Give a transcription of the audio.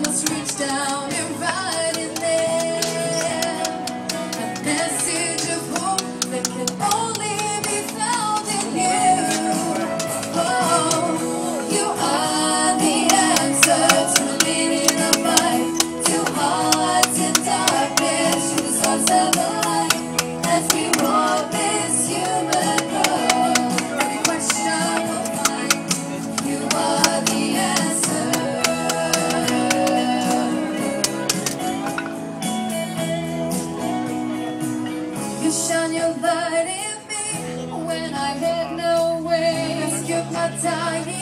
must reach down and write in there a message of hope that can only be found in you. Oh, you are the answer to the meaning of life, to hearts in darkness, to the stars of the light, as we walk this human road. Every question will find, you are the answer. You shine your light in me when I had no way. Rescued my dying